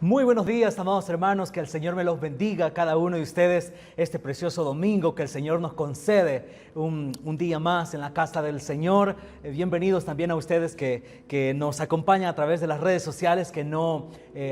Muy buenos días, amados hermanos, que el Señor me los bendiga a cada uno de ustedes este precioso domingo que el Señor nos concede un día más en la casa del Señor. Bienvenidos también a ustedes que nos acompañan a través de las redes sociales, que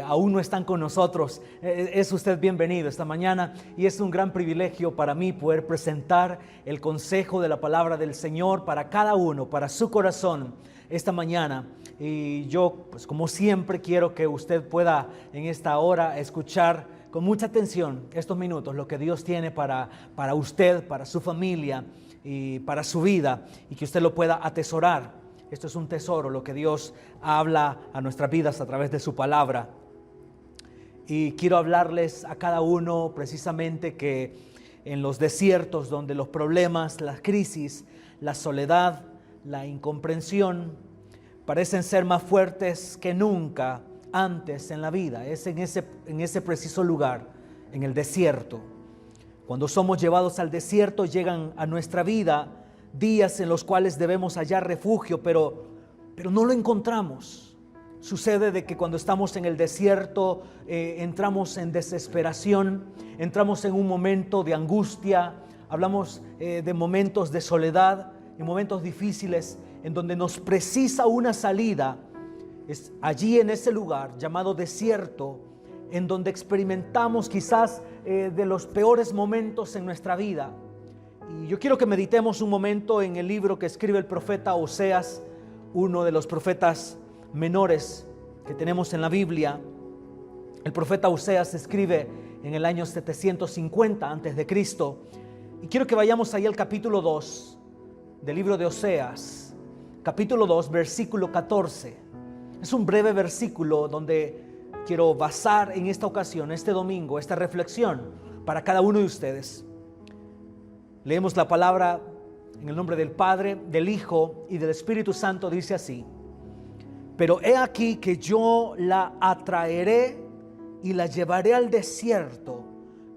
aún no están con nosotros. Es usted bienvenido esta mañana y es un gran privilegio para mí poder presentar el consejo de la palabra del Señor para cada uno, para su corazón esta mañana. Y yo, pues como siempre, quiero que usted pueda en esta hora escuchar con mucha atención estos minutos, lo que Dios tiene para usted, para su familia y para su vida, y que usted lo pueda atesorar. Esto es un tesoro, lo que Dios habla a nuestras vidas a través de su palabra. Y quiero hablarles a cada uno precisamente que en los desiertos donde los problemas, las crisis, la soledad, la incomprensión parecen ser más fuertes que nunca antes en la vida. Es en ese preciso lugar, en el desierto. Cuando somos llevados al desierto, llegan a nuestra vida días en los cuales debemos hallar refugio, pero no lo encontramos. Sucede de que cuando estamos en el desierto entramos en desesperación, entramos en un momento de angustia, hablamos de momentos de soledad, en momentos difíciles en donde nos precisa una salida. Es allí en ese lugar llamado desierto en donde experimentamos quizás de los peores momentos en nuestra vida. Y yo quiero que meditemos un momento en el libro que escribe el profeta Oseas, uno de los profetas menores que tenemos en la Biblia. El profeta Oseas escribe en el año 750 antes de Cristo. Y quiero que vayamos ahí al capítulo 2 del libro de Oseas. Capítulo 2, versículo 14. Es un breve versículo donde quiero basar en esta ocasión, este domingo, esta reflexión para cada uno de ustedes. Leemos la palabra en el nombre del Padre, del Hijo y del Espíritu Santo. Dice así: pero he aquí que yo la atraeré y la llevaré al desierto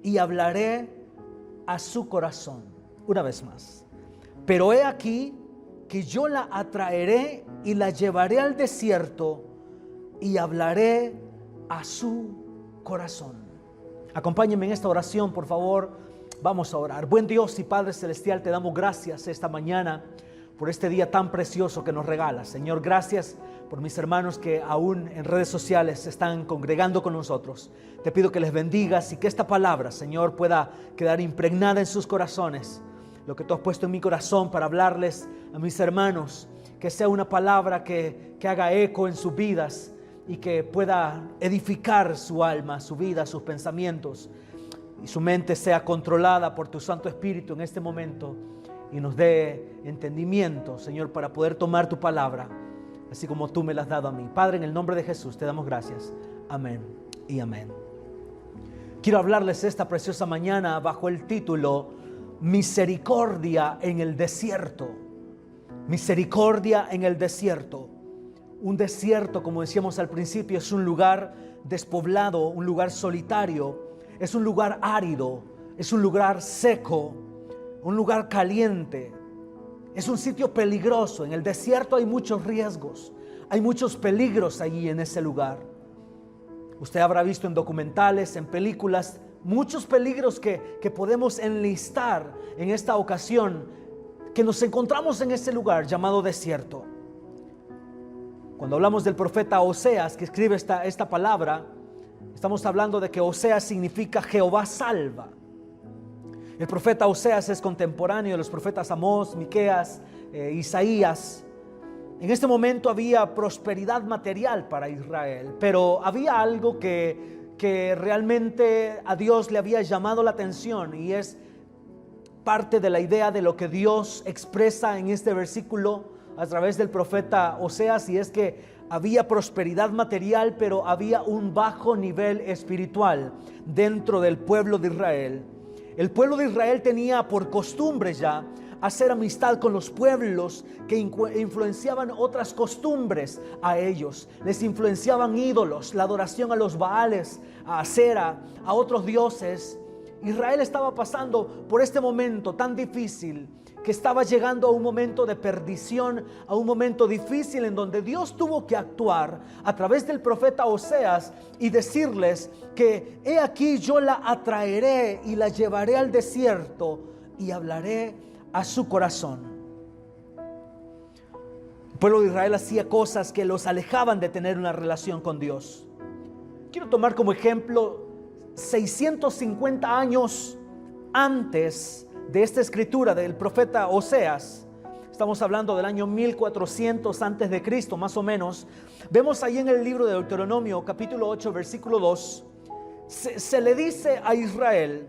y hablaré a su corazón. Una vez más. Pero he aquí que yo la atraeré y la llevaré al desierto y hablaré a su corazón. Acompáñenme en esta oración, por favor. Vamos a orar. Buen Dios y Padre Celestial, te damos gracias esta mañana por este día tan precioso que nos regalas. Señor, gracias por mis hermanos que aún en redes sociales se están congregando con nosotros. Te pido que les bendigas y que esta palabra, Señor, pueda quedar impregnada en sus corazones. Lo que tú has puesto en mi corazón para hablarles a mis hermanos, que sea una palabra que haga eco en sus vidas y que pueda edificar su alma, su vida, sus pensamientos, y su mente sea controlada por tu Santo Espíritu en este momento y nos dé entendimiento, Señor, para poder tomar tu palabra, así como tú me la has dado a mí. Padre, en el nombre de Jesús te damos gracias. Amén y amén. Quiero hablarles esta preciosa mañana bajo el título Misericordia en el desierto. Misericordia en el desierto. Un desierto, como decíamos al principio, es un lugar despoblado, un lugar solitario, es un lugar árido, es un lugar seco, un lugar caliente, es un sitio peligroso. En el desierto hay muchos riesgos, hay muchos peligros allí en ese lugar. Usted habrá visto en documentales, en películas, muchos peligros que podemos enlistar en esta ocasión, que nos encontramos en ese lugar llamado desierto. Cuando hablamos del profeta Oseas, que escribe esta palabra, estamos hablando de que Oseas significa Jehová salva. El profeta Oseas es contemporáneo de los profetas Amós, Miqueas, Isaías. En este momento había prosperidad material para Israel, pero había algo que realmente a Dios le había llamado la atención, y es parte de la idea de lo que Dios expresa en este versículo a través del profeta Oseas, y es que había prosperidad material, pero había un bajo nivel espiritual dentro del pueblo de Israel. El pueblo de Israel tenía por costumbre ya hacer amistad con los pueblos que influenciaban otras costumbres a ellos. Les influenciaban ídolos, la adoración a los Baales, a Acera, a otros dioses. Israel estaba pasando por este momento tan difícil que estaba llegando a un momento de perdición, a un momento difícil en donde Dios tuvo que actuar a través del profeta Oseas y decirles que he aquí yo la atraeré y la llevaré al desierto y hablaré a su corazón. El pueblo de Israel hacía cosas que los alejaban de tener una relación con Dios. Quiero tomar como ejemplo 650 años antes de esta escritura del profeta Oseas. Estamos hablando del año 1400 antes de Cristo, más o menos. Vemos ahí en el libro de Deuteronomio, capítulo 8, versículo 2, se le dice a Israel: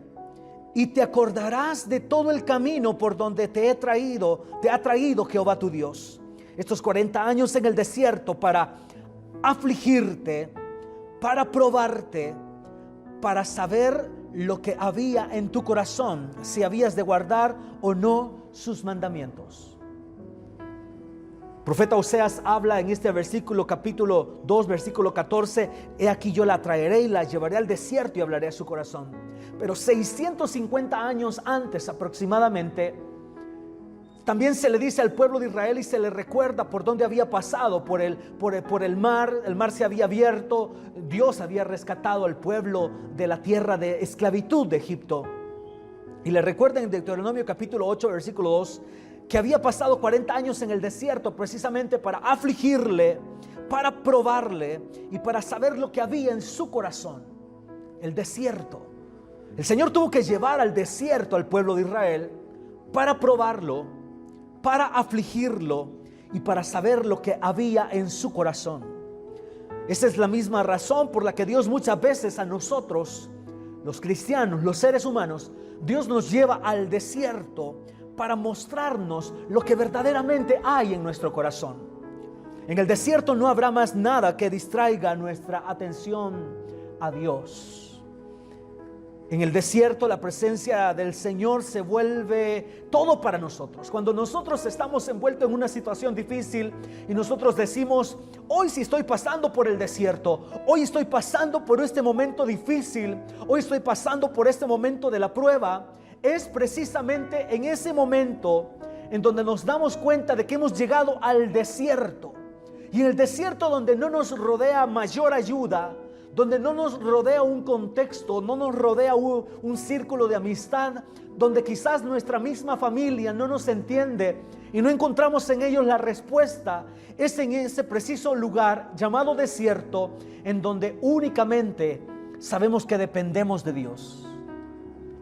y te acordarás de todo el camino por donde te ha traído Jehová tu Dios, estos 40 años en el desierto, para afligirte, para probarte, para saber lo que había en tu corazón, si habías de guardar o no sus mandamientos. El profeta Oseas habla en este versículo, capítulo 2, versículo 14: he aquí yo la traeré y la llevaré al desierto y hablaré a su corazón. Pero 650 años antes aproximadamente, también se le dice al pueblo de Israel y se le recuerda por dónde había pasado, por el mar. El mar se había abierto, Dios había rescatado al pueblo de la tierra de esclavitud de Egipto. Y le recuerda en Deuteronomio capítulo 8, versículo 2, que había pasado 40 años en el desierto precisamente para afligirle, para probarle y para saber lo que había en su corazón. El desierto. El Señor tuvo que llevar al desierto al pueblo de Israel para probarlo, para afligirlo y para saber lo que había en su corazón. Esa es la misma razón por la que Dios muchas veces a nosotros, los cristianos, los seres humanos, Dios nos lleva al desierto para mostrarnos lo que verdaderamente hay en nuestro corazón. En el desierto no habrá más nada que distraiga nuestra atención a Dios. En el desierto la presencia del Señor se vuelve todo para nosotros. Cuando nosotros estamos envueltos en una situación difícil y nosotros decimos: hoy sí estoy pasando por el desierto, hoy estoy pasando por este momento difícil, hoy estoy pasando por este momento de la prueba, es precisamente en ese momento en donde nos damos cuenta de que hemos llegado al desierto. Y en el desierto donde no nos rodea mayor ayuda, donde no nos rodea un contexto, no nos rodea un círculo de amistad, donde quizás nuestra misma familia no nos entiende y no encontramos en ellos la respuesta, es en ese preciso lugar llamado desierto, en donde únicamente sabemos que dependemos de Dios.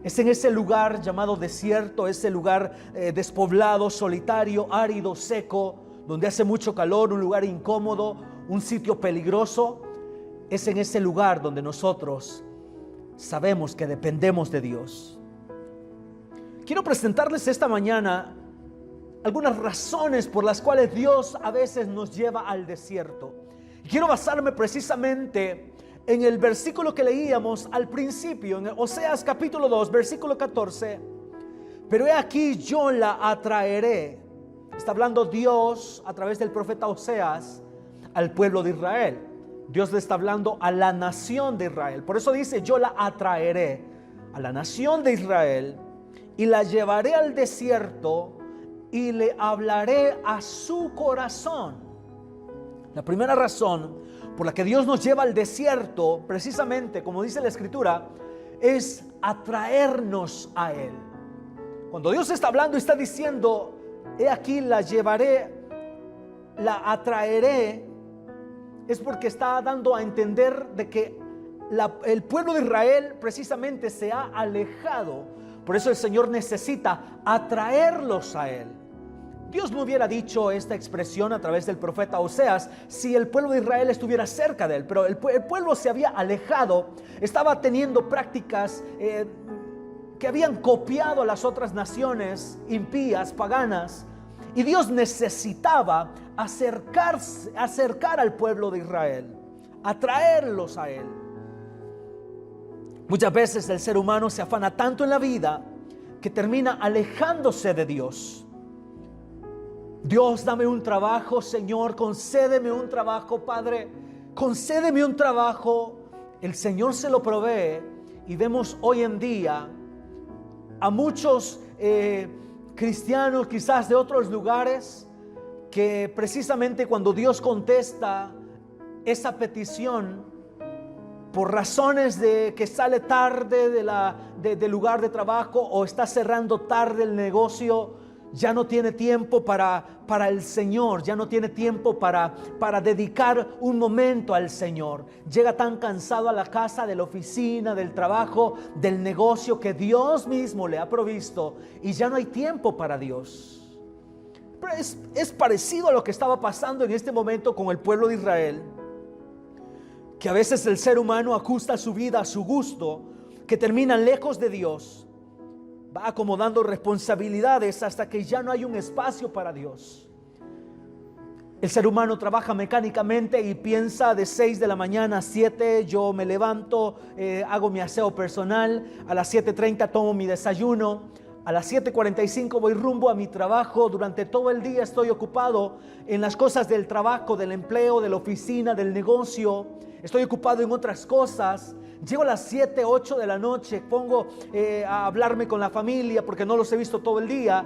Es en ese lugar llamado desierto, ese lugar despoblado, solitario, árido, seco, donde hace mucho calor, un lugar incómodo, un sitio peligroso. Es en ese lugar donde nosotros sabemos que dependemos de Dios. Quiero presentarles esta mañana algunas razones por las cuales Dios a veces nos lleva al desierto. Y quiero basarme precisamente en el versículo que leíamos al principio, en Oseas capítulo 2, versículo 14. Pero he aquí yo la atraeré. Está hablando Dios a través del profeta Oseas al pueblo de Israel. Dios le está hablando a la nación de Israel. Por eso dice: yo la atraeré a la nación de Israel y la llevaré al desierto y le hablaré a su corazón. La primera razón por la que Dios nos lleva al desierto, precisamente como dice la Escritura, es atraernos a Él. Cuando Dios está hablando y está diciendo: he aquí la llevaré, la atraeré, es porque está dando a entender de que el pueblo de Israel precisamente se ha alejado. Por eso el Señor necesita atraerlos a Él. Dios no hubiera dicho esta expresión a través del profeta Oseas si el pueblo de Israel estuviera cerca de Él. Pero el pueblo se había alejado, estaba teniendo prácticas que habían copiado a las otras naciones impías, paganas. Y Dios necesitaba acercar al pueblo de Israel, atraerlos a Él. Muchas veces el ser humano se afana tanto en la vida que termina alejándose de Dios. Dios, dame un trabajo, Señor, concédeme un trabajo, Padre, concédeme un trabajo. El Señor se lo provee y vemos hoy en día a muchos cristianos quizás de otros lugares que precisamente cuando Dios contesta esa petición, por razones de que sale tarde del lugar de trabajo o está cerrando tarde el negocio, ya no tiene tiempo para el Señor, ya no tiene tiempo para dedicar un momento al Señor. Llega tan cansado a la casa, de la oficina, del trabajo, del negocio que Dios mismo le ha provisto, y ya no hay tiempo para Dios. Pero es parecido a lo que estaba pasando en este momento con el pueblo de Israel, que a veces el ser humano ajusta su vida a su gusto, que termina lejos de Dios, va acomodando responsabilidades hasta que ya no hay un espacio para Dios. El ser humano trabaja mecánicamente y piensa de 6 de la mañana a 7, yo me levanto, hago mi aseo personal, a las 7:30 tomo mi desayuno, a las 7:45 voy rumbo a mi trabajo. Durante todo el día estoy ocupado en las cosas del trabajo, del empleo, de la oficina, del negocio. Estoy ocupado en otras cosas. Llego a las 7, 8 de la noche, pongo a hablarme con la familia porque no los he visto todo el día.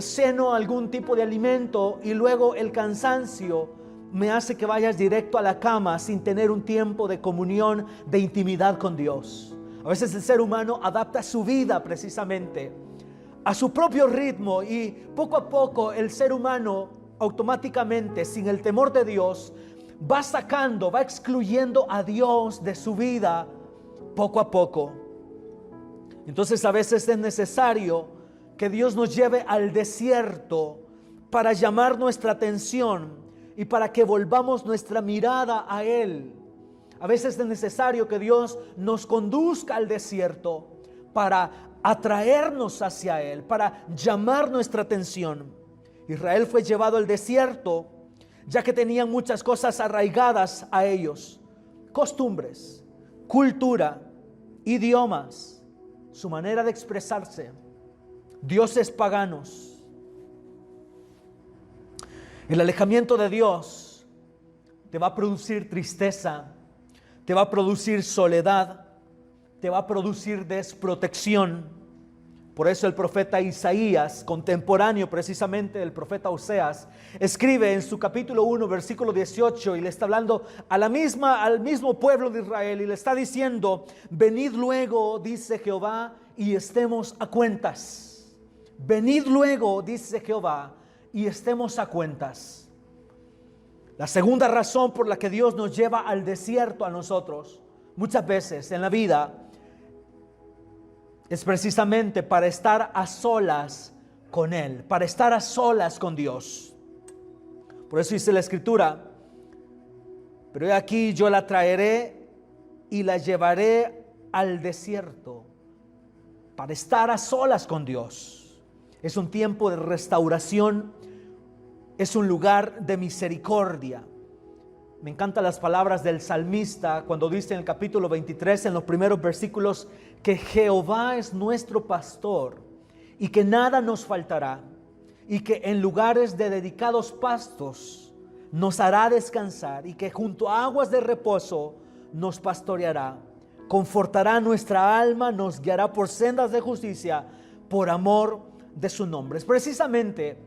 Ceno algún tipo de alimento y luego el cansancio me hace que vayas directo a la cama sin tener un tiempo de comunión, de intimidad con Dios. A veces el ser humano adapta su vida precisamente a su propio ritmo, y poco a poco el ser humano automáticamente, sin el temor de Dios, va sacando, va excluyendo a Dios de su vida poco a poco. Entonces a veces es necesario que Dios nos lleve al desierto para llamar nuestra atención y para que volvamos nuestra mirada a Él. A veces es necesario que Dios nos conduzca al desierto para atraernos hacia Él, para llamar nuestra atención. Israel fue llevado al desierto ya que tenían muchas cosas arraigadas a ellos: costumbres, cultura, idiomas, su manera de expresarse, dioses paganos. El alejamiento de Dios te va a producir tristeza, te va a producir soledad, te va a producir desprotección. Por eso el profeta Isaías, contemporáneo precisamente del profeta Oseas, escribe en su capítulo 1, versículo 18, y le está hablando al mismo pueblo de Israel, y le está diciendo: venid luego, dice Jehová, y estemos a cuentas. Venid luego, dice Jehová, y estemos a cuentas. La segunda razón por la que Dios nos lleva al desierto a nosotros, muchas veces en la vida, es precisamente para estar a solas con Él, para estar a solas con Dios. Por eso dice la Escritura: pero he aquí, yo la traeré y la llevaré al desierto, para estar a solas con Dios. Es un tiempo de restauración, es un lugar de misericordia. Me encantan las palabras del salmista cuando dice en el capítulo 23, en los primeros versículos, que Jehová es nuestro pastor y que nada nos faltará, y que en lugares de dedicados pastos nos hará descansar, y que junto a aguas de reposo nos pastoreará. Confortará nuestra alma, nos guiará por sendas de justicia por amor de su nombre. Es precisamente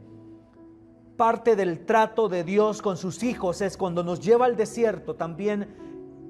parte del trato de Dios con sus hijos, es cuando nos lleva al desierto. También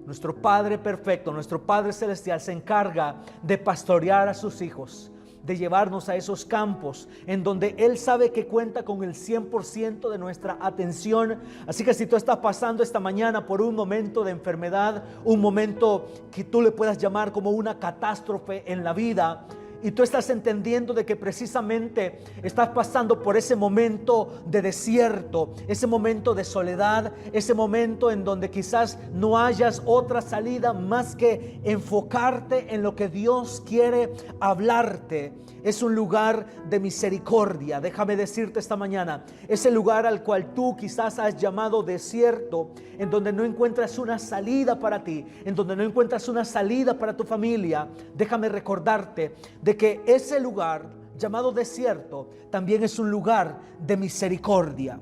nuestro Padre perfecto, nuestro Padre celestial, se encarga de pastorear a sus hijos, de llevarnos a esos campos en donde Él sabe que cuenta con el 100% de nuestra atención. Así que si tú estás pasando esta mañana por un momento de enfermedad, un momento que tú le puedas llamar como una catástrofe en la vida, y tú estás entendiendo de que precisamente estás pasando por ese momento de desierto, ese momento de soledad, ese momento en donde quizás no hayas otra salida más que enfocarte en lo que Dios quiere hablarte. Es un lugar de misericordia. Déjame decirte esta mañana, ese lugar al cual tú quizás has llamado desierto, en donde no encuentras una salida para ti, en donde no encuentras una salida para tu familia, déjame recordarte de que ese lugar llamado desierto también es un lugar de misericordia,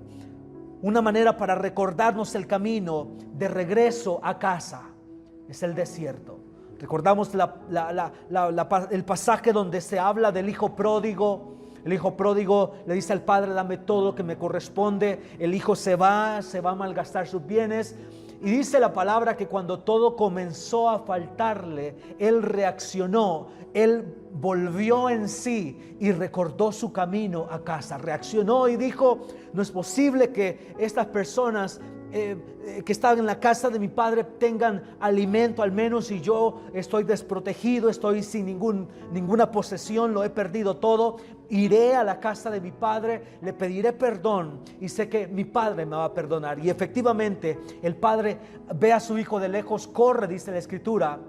una manera para recordarnos el camino de regreso a casa. Es el desierto. Recordamos el pasaje donde se habla del hijo pródigo, El hijo pródigo le dice al padre: dame todo lo que me corresponde. El hijo se va a malgastar sus bienes. Y dice la palabra que cuando todo comenzó a faltarle, él reaccionó, él volvió en sí y recordó su camino a casa. Reaccionó y dijo: no es posible que estas personas que están en la casa de mi padre tengan alimento, al menos, y yo estoy desprotegido, estoy sin ninguna posesión, lo he perdido todo. Iré a la casa de mi padre, le pediré perdón y sé que mi padre me va a perdonar. Y efectivamente el padre ve a su hijo de lejos, corre, dice la escritura,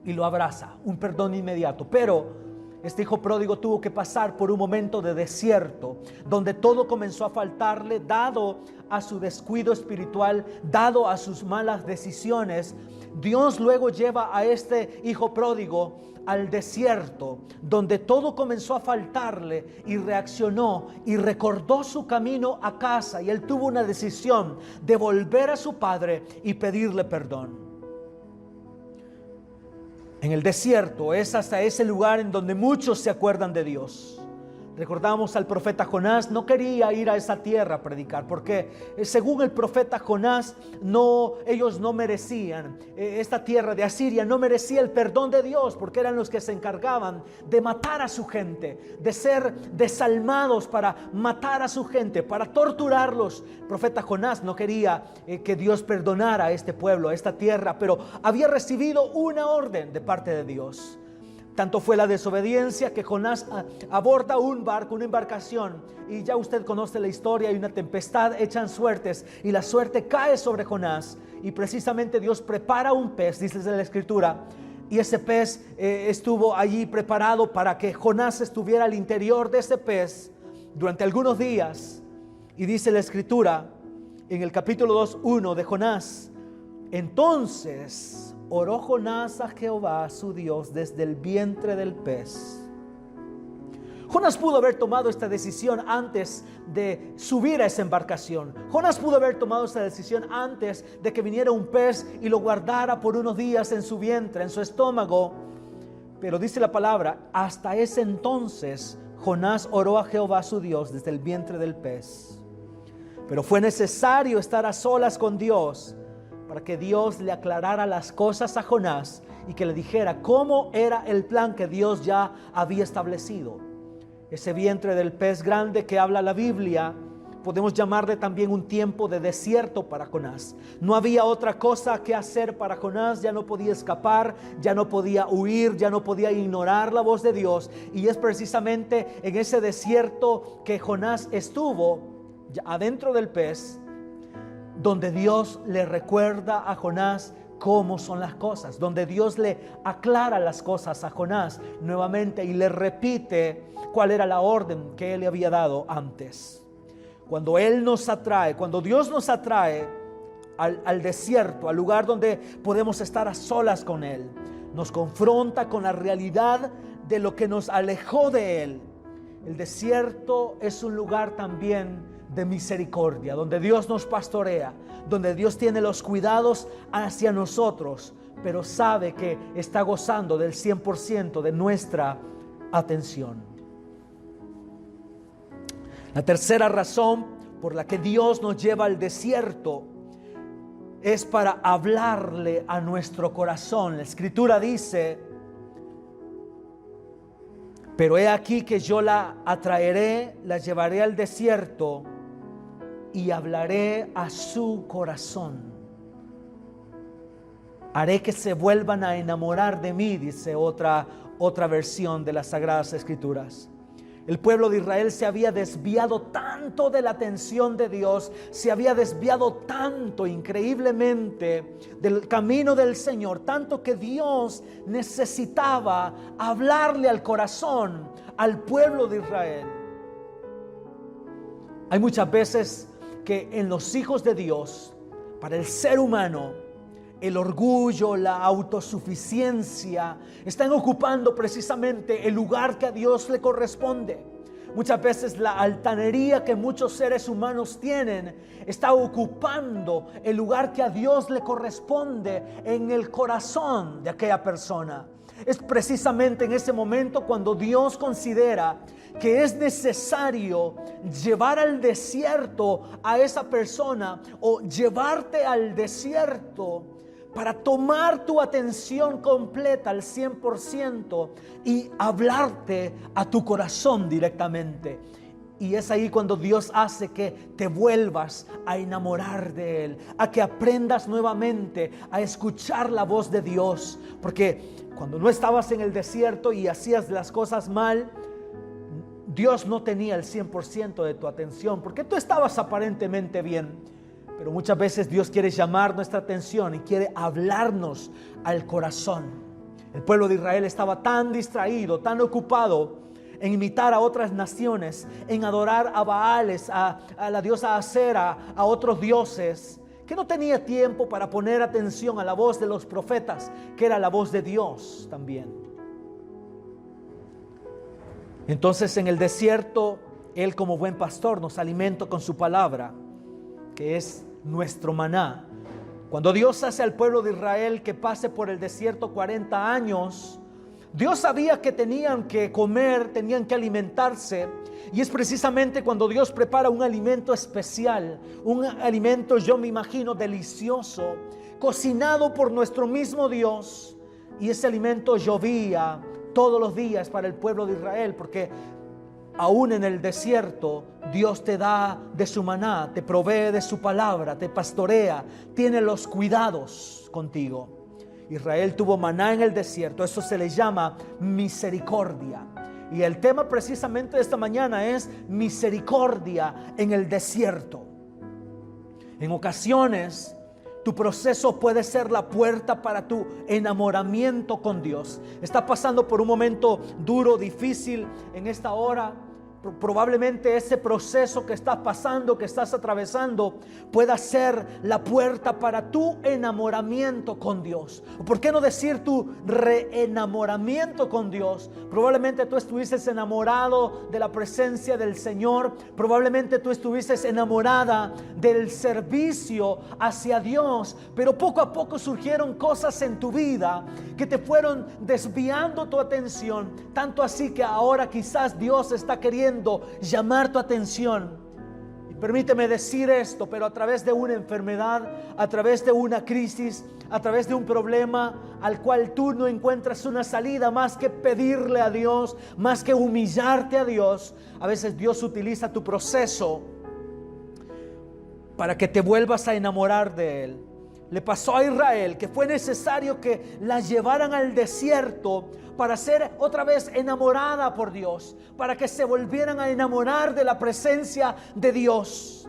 y lo abraza, un perdón inmediato. Pero este hijo pródigo tuvo que pasar por un momento de desierto, donde todo comenzó a faltarle, dado a su descuido espiritual, dado a sus malas decisiones. Dios luego lleva a este hijo pródigo al desierto, donde todo comenzó a faltarle, y reaccionó y recordó su camino a casa, y él tuvo una decisión de volver a su padre y pedirle perdón. En el desierto es hasta ese lugar en donde muchos se acuerdan de Dios. Recordamos al profeta Jonás, no quería ir a esa tierra a predicar, porque según el profeta Jonás, ellos no merecían, esta tierra de Asiria no merecía el perdón de Dios, porque eran los que se encargaban de matar a su gente, de ser desalmados para matar a su gente, para torturarlos. El profeta Jonás no quería que Dios perdonara a este pueblo, a esta tierra, pero había recibido una orden de parte de Dios. Tanto fue la desobediencia que Jonás aborda un barco, una embarcación, y ya usted conoce la historia. Hay una tempestad, echan suertes y la suerte cae sobre Jonás, y precisamente Dios prepara un pez, dice la escritura, y ese pez estuvo allí preparado para que Jonás estuviera al interior de ese pez durante algunos días. Y dice la escritura en el capítulo 2:1 de Jonás: entonces oró Jonás a Jehová su Dios desde el vientre del pez. Jonás pudo haber tomado esta decisión antes de subir a esa embarcación. Jonás pudo haber tomado esta decisión antes de que viniera un pez y lo guardara por unos días en su vientre, en su estómago. Pero dice la palabra: hasta ese entonces Jonás oró a Jehová su Dios desde el vientre del pez. Pero fue necesario estar a solas con Dios para que Dios le aclarara las cosas a Jonás y que le dijera cómo era el plan que Dios ya había establecido. Ese vientre del pez grande que habla la Biblia, podemos llamarle también un tiempo de desierto para Jonás. No había otra cosa que hacer para Jonás, ya no podía escapar, ya no podía huir, ya no podía ignorar la voz de Dios. Y es precisamente en ese desierto que Jonás estuvo, adentro del pez, donde Dios le recuerda a Jonás cómo son las cosas, donde Dios le aclara las cosas a Jonás nuevamente y le repite cuál era la orden que él le había dado antes. Cuando Dios nos atrae al desierto, al lugar donde podemos estar a solas con Él, nos confronta con la realidad de lo que nos alejó de Él. El desierto es un lugar también de misericordia, donde Dios nos pastorea, donde Dios tiene los cuidados hacia nosotros, pero sabe que está gozando del 100% de nuestra atención. La tercera razón por la que Dios nos lleva al desierto es para hablarle a nuestro corazón. La escritura dice: pero he aquí que yo la atraeré, la llevaré al desierto y hablaré a su corazón. Haré que se vuelvan a enamorar de mí, dice otra versión de las Sagradas Escrituras. El pueblo de Israel se había desviado tanto de la atención de Dios, se había desviado tanto, increíblemente, del camino del Señor, tanto que Dios necesitaba hablarle al corazón al pueblo de Israel. Hay muchas veces que en los hijos de Dios, para el ser humano, el orgullo, la autosuficiencia están ocupando precisamente el lugar que a Dios le corresponde. Muchas veces la altanería que muchos seres humanos tienen está ocupando el lugar que a Dios le corresponde en el corazón de aquella persona. Es precisamente en ese momento cuando Dios considera que es necesario llevar al desierto a esa persona, o llevarte al desierto para tomar tu atención completa al 100% y hablarte a tu corazón directamente. Y es ahí cuando Dios hace que te vuelvas a enamorar de Él, a que aprendas nuevamente a escuchar la voz de Dios. Porque cuando no estabas en el desierto y hacías las cosas mal, Dios no tenía el 100% de tu atención, porque tú estabas aparentemente bien. Pero muchas veces Dios quiere llamar nuestra atención y quiere hablarnos al corazón. El pueblo de Israel estaba tan distraído, tan ocupado en imitar a otras naciones, en adorar a Baales, a la diosa Acera, a otros dioses, que no tenía tiempo para poner atención a la voz de los profetas, que era la voz de Dios también. Entonces en el desierto, Él como buen pastor nos alimenta con su palabra, que es nuestro maná. Cuando Dios hace al pueblo de Israel que pase por el desierto 40 años, Dios sabía que tenían que comer, tenían que alimentarse, y es precisamente cuando Dios prepara un alimento especial, un alimento, yo me imagino, delicioso, cocinado por nuestro mismo Dios, y ese alimento llovía todos los días para el pueblo de Israel, porque aún en el desierto Dios te da de su maná, te provee de su palabra, te pastorea, tiene los cuidados contigo. Israel tuvo maná en el desierto, eso se le llama misericordia. Y el tema precisamente de esta mañana es misericordia en el desierto. En ocasiones, tu proceso puede ser la puerta para tu enamoramiento con Dios. Estás pasando por un momento duro, difícil en esta hora. Probablemente ese proceso que estás pasando, que estás atravesando, pueda ser la puerta para tu enamoramiento con Dios. ¿O por qué no decir tu reenamoramiento con Dios? Probablemente tú estuvieses enamorado de la presencia del Señor. Probablemente tú estuvieses enamorada del servicio hacia Dios. Pero poco a poco surgieron cosas en tu vida que te fueron desviando tu atención. Tanto así que ahora quizás Dios está queriendo llamar tu atención. Y permíteme decir esto, pero a través de una enfermedad, a través de una crisis, a través de un problema al cual tú no encuentras una salida más que pedirle a Dios, más que humillarte a Dios, a veces Dios utiliza tu proceso para que te vuelvas a enamorar de Él. Le pasó a Israel que fue necesario que la llevaran al desierto para ser otra vez enamorada por Dios, para que se volvieran a enamorar de la presencia de Dios.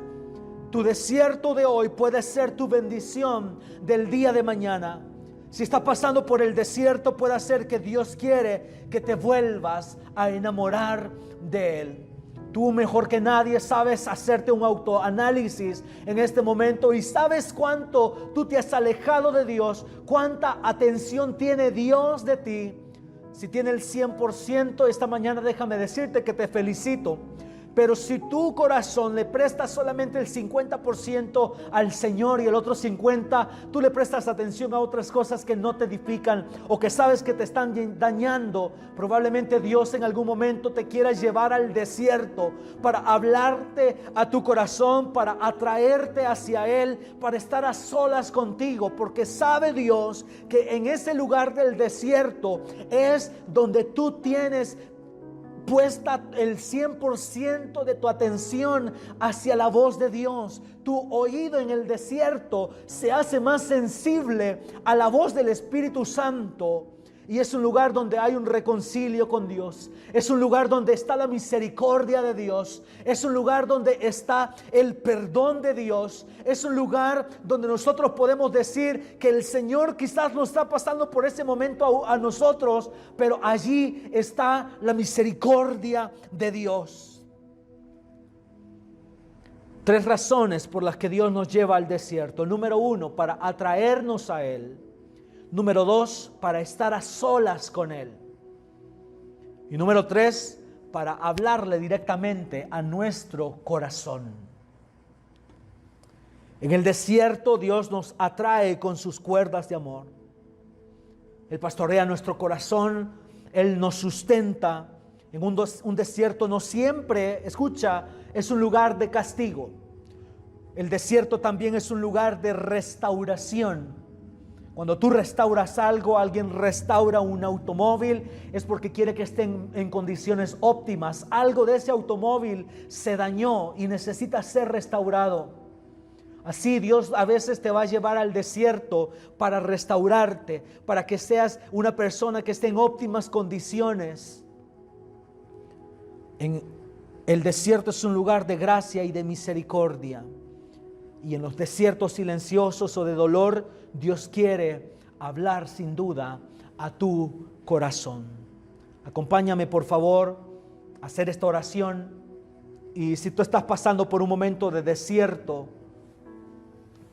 Tu desierto de hoy puede ser tu bendición del día de mañana. Si estás pasando por el desierto, puede ser que Dios quiere que te vuelvas a enamorar de Él. Tú mejor que nadie sabes hacerte un autoanálisis en este momento y sabes cuánto tú te has alejado de Dios, cuánta atención tiene Dios de ti. Si tiene el 100%, esta mañana déjame decirte que te felicito. Pero si tu corazón le prestas solamente el 50% al Señor y el otro 50%, tú le prestas atención a otras cosas que no te edifican o que sabes que te están dañando, probablemente Dios en algún momento te quiera llevar al desierto para hablarte a tu corazón, para atraerte hacia Él, para estar a solas contigo, porque sabe Dios que en ese lugar del desierto es donde tú tienes puesta el 100% de tu atención hacia la voz de Dios. Tu oído en el desierto se hace más sensible a la voz del Espíritu Santo. Y es un lugar donde hay un reconcilio con Dios. Es un lugar donde está la misericordia de Dios. Es un lugar donde está el perdón de Dios. Es un lugar donde nosotros podemos decir que el Señor quizás no está pasando por ese momento a nosotros, pero allí está la misericordia de Dios. 3 razones por las que Dios nos lleva al desierto. Número 1, para atraernos a Él. Número 2, para estar a solas con Él. Y número 3, para hablarle directamente a nuestro corazón. En el desierto Dios nos atrae con sus cuerdas de amor. Él pastorea nuestro corazón, Él nos sustenta. En un desierto no siempre, escucha, es un lugar de castigo. El desierto también es un lugar de restauración. Cuando tú restauras algo, alguien restaura un automóvil, es porque quiere que esté en condiciones óptimas. Algo de ese automóvil se dañó y necesita ser restaurado. Así Dios a veces te va a llevar al desierto para restaurarte, para que seas una persona que esté en óptimas condiciones. El desierto es un lugar de gracia y de misericordia. Y en los desiertos silenciosos o de dolor, Dios quiere hablar sin duda a tu corazón. Acompáñame por favor a hacer esta oración. Y si tú estás pasando por un momento de desierto,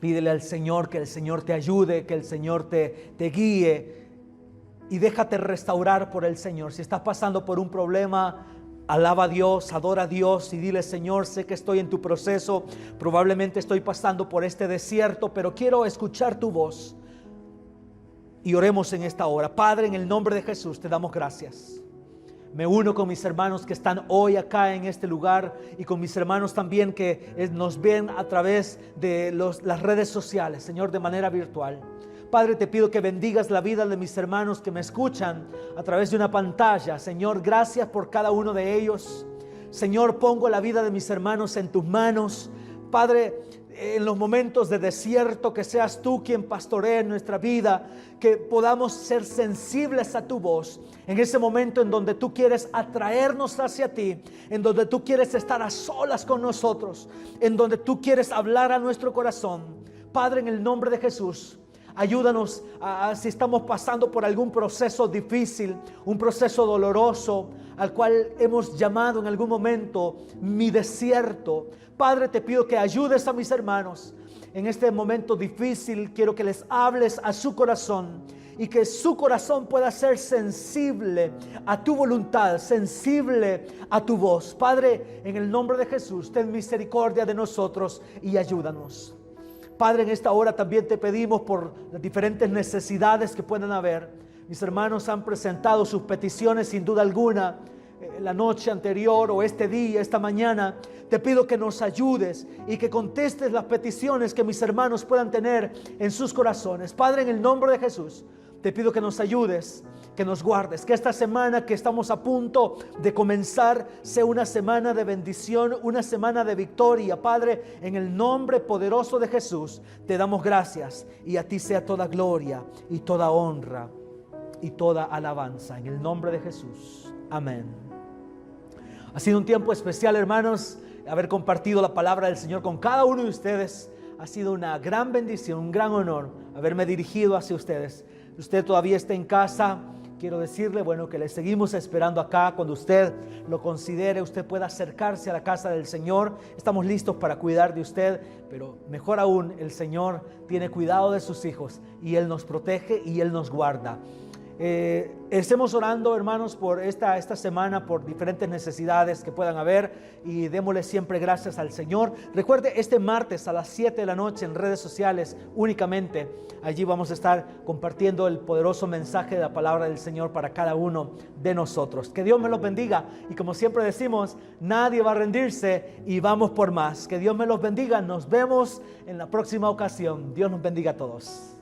pídele al Señor que el Señor te ayude, que el Señor te guíe y déjate restaurar por el Señor. Si estás pasando por un problema, alaba a Dios, adora a Dios y dile: Señor, sé que estoy en tu proceso, probablemente estoy pasando por este desierto, pero quiero escuchar tu voz. Y oremos en esta hora. Padre, en el nombre de Jesús te damos gracias. Me uno con mis hermanos que están hoy acá en este lugar y con mis hermanos también que nos ven a través de las redes sociales, Señor, de manera virtual. Padre, te pido que bendigas la vida de mis hermanos que me escuchan a través de una pantalla. Señor, gracias por cada uno de ellos. Señor, pongo la vida de mis hermanos en tus manos. Padre, en los momentos de desierto, que seas tú quien pastoree nuestra vida, que podamos ser sensibles a tu voz, en ese momento en donde tú quieres atraernos hacia ti, en donde tú quieres estar a solas con nosotros, en donde tú quieres hablar a nuestro corazón. Padre, en el nombre de Jesús, ayúdanos si estamos pasando por algún proceso difícil, un proceso doloroso, al cual hemos llamado en algún momento mi desierto. Padre, te pido que ayudes a mis hermanos en este momento difícil. Quiero que les hables a su corazón y que su corazón pueda ser sensible a tu voluntad, sensible a tu voz. Padre, en el nombre de Jesús, ten misericordia de nosotros y ayúdanos. Padre, en esta hora también te pedimos por las diferentes necesidades que puedan haber. Mis hermanos han presentado sus peticiones sin duda alguna la noche anterior o este día, esta mañana. Te pido que nos ayudes y que contestes las peticiones que mis hermanos puedan tener en sus corazones. Padre, en el nombre de Jesús, te pido que nos ayudes, que nos guardes, que esta semana que estamos a punto de comenzar sea una semana de bendición, una semana de victoria. Padre, en el nombre poderoso de Jesús, te damos gracias y a ti sea toda gloria y toda honra y toda alabanza. En el nombre de Jesús. Amén. Ha sido un tiempo especial, hermanos, haber compartido la palabra del Señor con cada uno de ustedes. Ha sido una gran bendición, un gran honor haberme dirigido hacia ustedes. Si usted todavía está en casa, quiero decirle, que le seguimos esperando acá. Cuando usted lo considere, usted pueda acercarse a la casa del Señor. Estamos listos para cuidar de usted, pero mejor aún, el Señor tiene cuidado de sus hijos y Él nos protege y Él nos guarda. Estemos orando, hermanos, por esta semana, por diferentes necesidades que puedan haber, y démosle siempre gracias al Señor. Recuerde, este martes a las 7 de la noche en redes sociales únicamente, allí vamos a estar compartiendo el poderoso mensaje de la palabra del Señor para cada uno de nosotros. Que Dios me los bendiga, y como siempre decimos, nadie va a rendirse y vamos por más. Que Dios me los bendiga. Nos vemos en la próxima ocasión. Dios nos bendiga a todos.